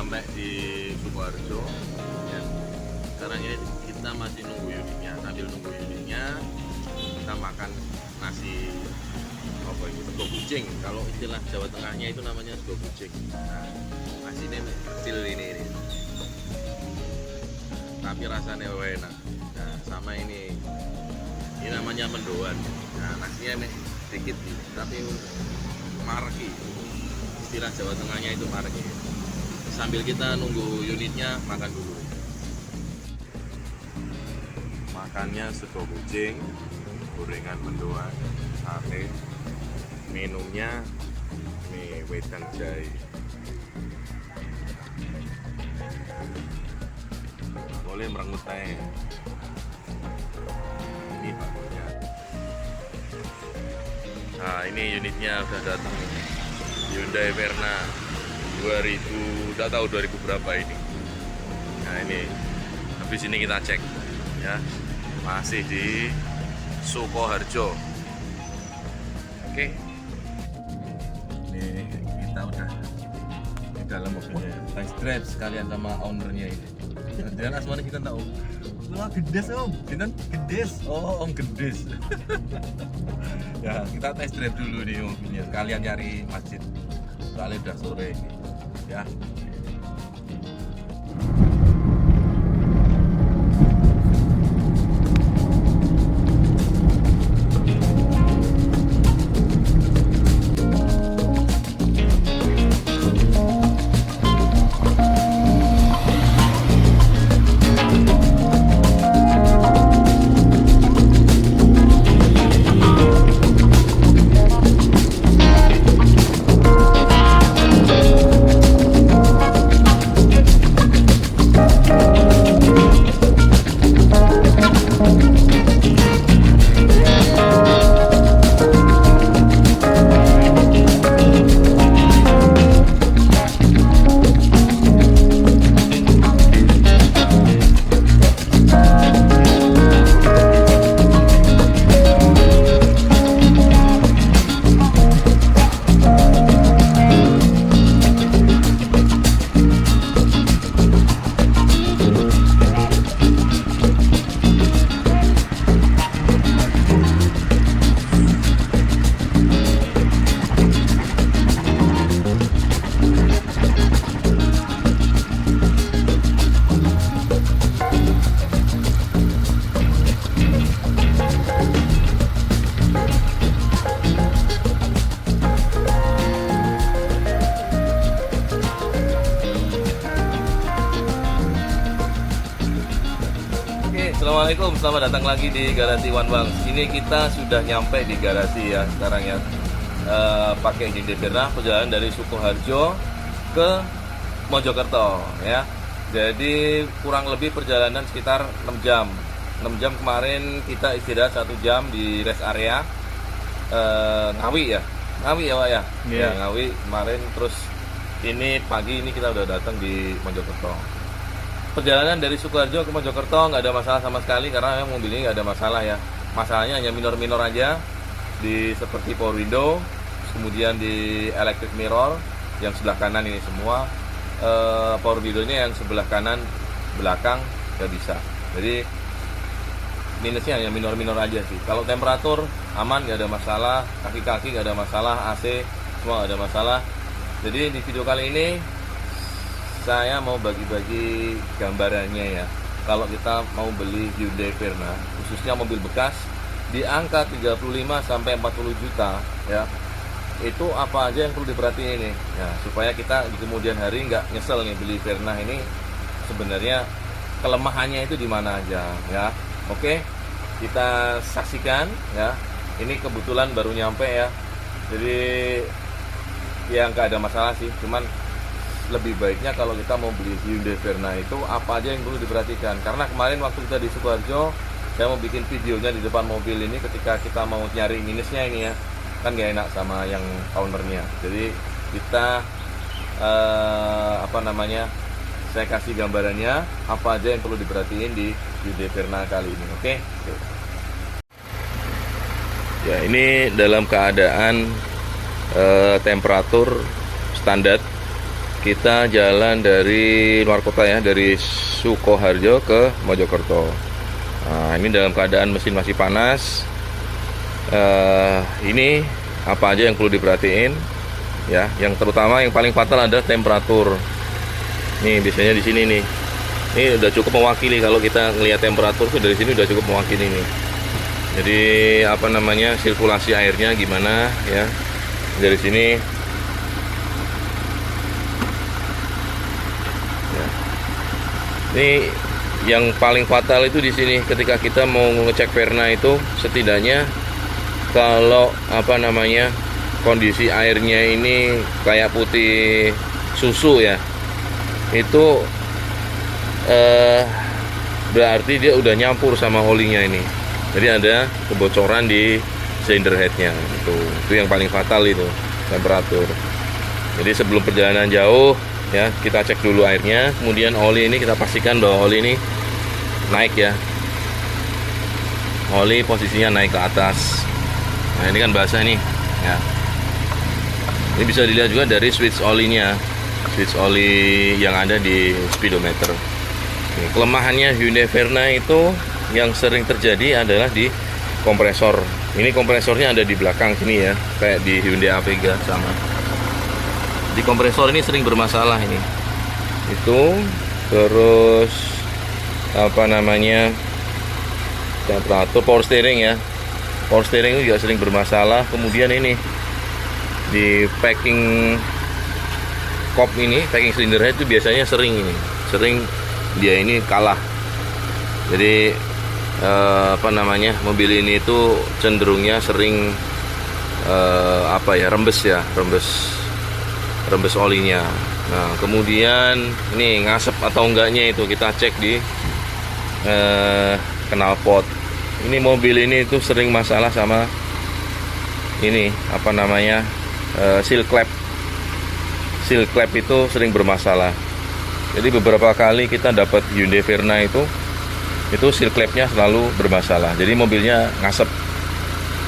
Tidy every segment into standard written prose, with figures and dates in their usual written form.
sampai di Sukoharjo ya. Sekarang ini kita masih nunggu unitnya. Sambil nunggu unitnya kita makan nasi apa itu, sego kucing. Kalau istilah Jawa Tengahnya itu namanya sego kucing. Nah, nasi ini kecil ini. Tapi rasanya enak. Nah, sama ini namanya mendoan. Nah, nasinya nih sedikit tapi marki. Istilah Jawa Tengahnya itu marki. Sambil kita nunggu unitnya, makan dulu. Makannya sego kucing, gorengan mendoan, sate, minumnya mie wedang jahe. Boleh merengut teh. Ini bakunya. Nah, ini unitnya udah datang. Hyundai Verna 2000, udah tahu 2000 berapa ini. Nah, ini habis ini kita cek ya. Masih di Sukoharjo. Oke. Ini kita udah di dalam mobilnya. Test drive sekalian sama ownernya ini. Dan asmane kita tahu. Wah, gedes om. Dinten Gedes. Oh, Om Gendis. Ya, kita test drive dulu nih mobilnya. Sekalian nyari masjid. Soalnya udah sore ini. Ya. Assalamualaikum, selamat datang lagi di Garasi One Bang. Ini kita sudah nyampe di garasi ya sekarang ya. Pakai Hyundai Verna, perjalanan dari Sukoharjo ke Mojokerto ya. Jadi kurang lebih perjalanan sekitar 6 jam. 6 jam kemarin kita istirahat 1 jam di rest area Ngawi ya. Ngawi ya Pak ya. Yeah. Ya, Ngawi kemarin, terus ini pagi ini kita udah datang di Mojokerto. Perjalanan dari Sukoharjo ke Mojokerto nggak ada masalah sama sekali karena memang mobil ini nggak ada masalah ya. Masalahnya hanya minor-minor aja di seperti power window, kemudian di electric mirror yang sebelah kanan ini semua. Power window-nya yang sebelah kanan belakang nggak bisa. Jadi minusnya hanya minor-minor aja sih. Kalau temperatur aman, nggak ada masalah, kaki-kaki nggak ada masalah, AC semua nggak ada masalah. Jadi di video kali ini saya mau bagi-bagi gambarannya ya. Kalau kita mau beli Hyundai Verna, khususnya mobil bekas di angka 35 sampai 40 juta ya. Itu apa aja yang perlu diperhatiin ini? Ya, supaya kita di kemudian hari nggak nyesel nih beli Verna ini. Sebenarnya kelemahannya itu di mana aja ya. Oke. Kita saksikan ya. Ini kebetulan baru nyampe ya. Jadi ya nggak ada masalah sih, cuman lebih baiknya kalau kita mau beli Hyundai Verna itu apa aja yang perlu diperhatikan. Karena kemarin waktu kita di Sukoharjo, saya mau bikin videonya di depan mobil ini ketika kita mau nyari minusnya ini ya, kan gak enak sama yang ownernya. Jadi kita saya kasih gambarannya apa aja yang perlu diperhatiin di Hyundai Verna kali ini. Oke. Ya, ini dalam keadaan temperatur standar kita jalan dari luar kota ya, dari Sukoharjo ke Mojokerto. Nah, ini dalam keadaan mesin masih panas. Ini apa aja yang perlu diperhatiin ya? Yang terutama yang paling fatal adalah temperatur. Nih biasanya di sini nih. Ini udah cukup mewakili, kalau kita ngelihat temperatur tuh dari sini udah cukup mewakili nih. Jadi apa namanya, sirkulasi airnya gimana ya? Dari sini. Ini yang paling fatal itu di sini, ketika kita mau ngecek Verna itu setidaknya kalau apa namanya, kondisi airnya ini kayak putih susu ya, itu berarti dia udah nyampur sama olinya ini. Jadi ada kebocoran di cylinder headnya. Itu yang paling fatal, itu temperatur. Jadi sebelum perjalanan jauh ya, kita cek dulu airnya, kemudian oli ini kita pastikan bahwa oli ini naik ya, oli posisinya naik ke atas. Nah ini kan basah nih ya. Ini bisa dilihat juga dari switch olinya, switch oli yang ada di speedometer. Nih, kelemahannya Hyundai Verna itu yang sering terjadi adalah di kompresor. Ini kompresornya ada di belakang sini ya, kayak di Hyundai Avega sama. Di kompresor ini sering bermasalah ini. Itu terus apa namanya, temperatur, power steering ya. Power steering itu juga sering bermasalah. Kemudian ini di packing kop ini, packing cylinder head itu biasanya sering dia ini kalah. Jadi apa namanya, mobil ini itu cenderungnya sering rembes olinya. Nah kemudian ini ngasep atau enggaknya itu kita cek di knalpot. Ini mobil ini itu sering masalah sama ini apa namanya, seal clap. Seal clap itu sering bermasalah. Jadi beberapa kali kita dapat Hyundai Verna itu seal clapnya selalu bermasalah. Jadi mobilnya ngasep.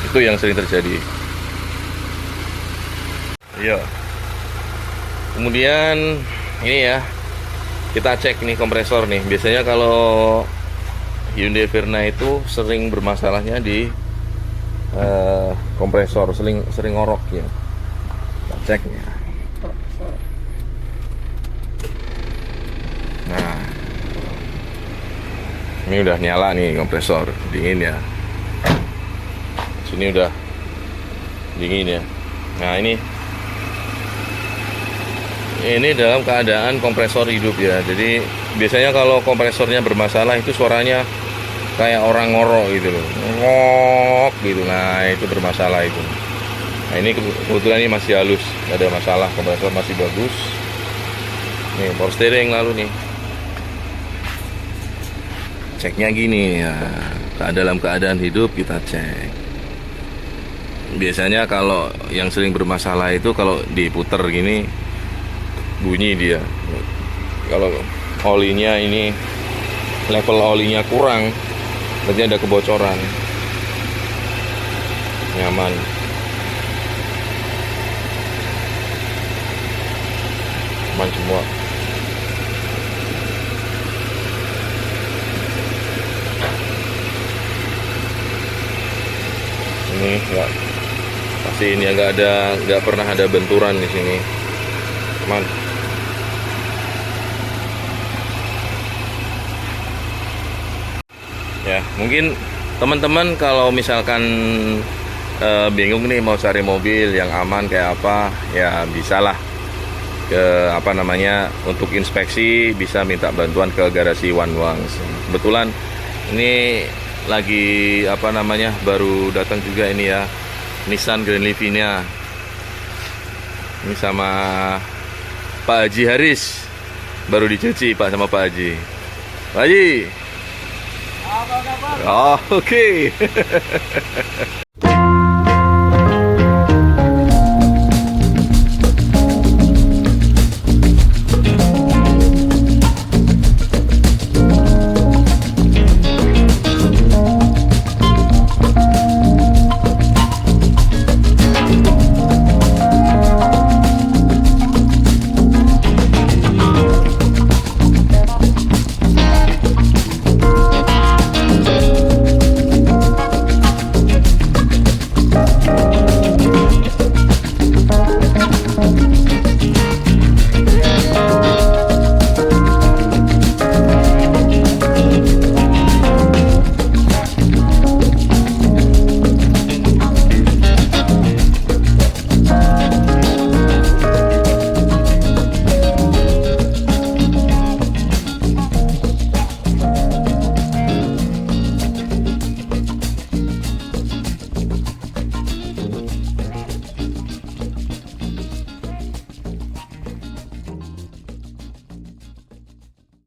Itu yang sering terjadi. Iya. Kemudian ini ya, kita cek nih kompresor nih. Biasanya kalau Hyundai Verna itu sering bermasalahnya di kompresor, sering ngorok ya. Kita cek ya. Nah, ini udah nyala nih kompresor, dingin ya. Sini udah dingin ya. Nah ini dalam keadaan kompresor hidup ya. Jadi biasanya kalau kompresornya bermasalah itu suaranya kayak orang ngorok gitu loh, ngok gitu. Nah itu bermasalah itu. Nah ini kebetulan ini masih halus, gak ada masalah, kompresor masih bagus. Nih power steering lalu nih, ceknya gini ya, dalam keadaan hidup kita cek. Biasanya kalau yang sering bermasalah itu kalau diputer gini bunyi dia. Kalau olinya ini, level olinya kurang, berarti ada kebocoran. Nyaman. Aman semua. Ini enggak, pasti ini nggak pernah ada benturan di sini. Aman. Ya, mungkin teman-teman kalau misalkan bingung nih mau cari mobil yang aman kayak apa, ya bisalah ke apa namanya, untuk inspeksi bisa minta bantuan ke garasi One Wangs. Kebetulan ini lagi apa namanya, baru datang juga ini ya, Nissan Grand Livina. Ini sama Pak Haji Haris, baru dicuci Pak sama Pak Haji. Pak Haji. Oh, oke.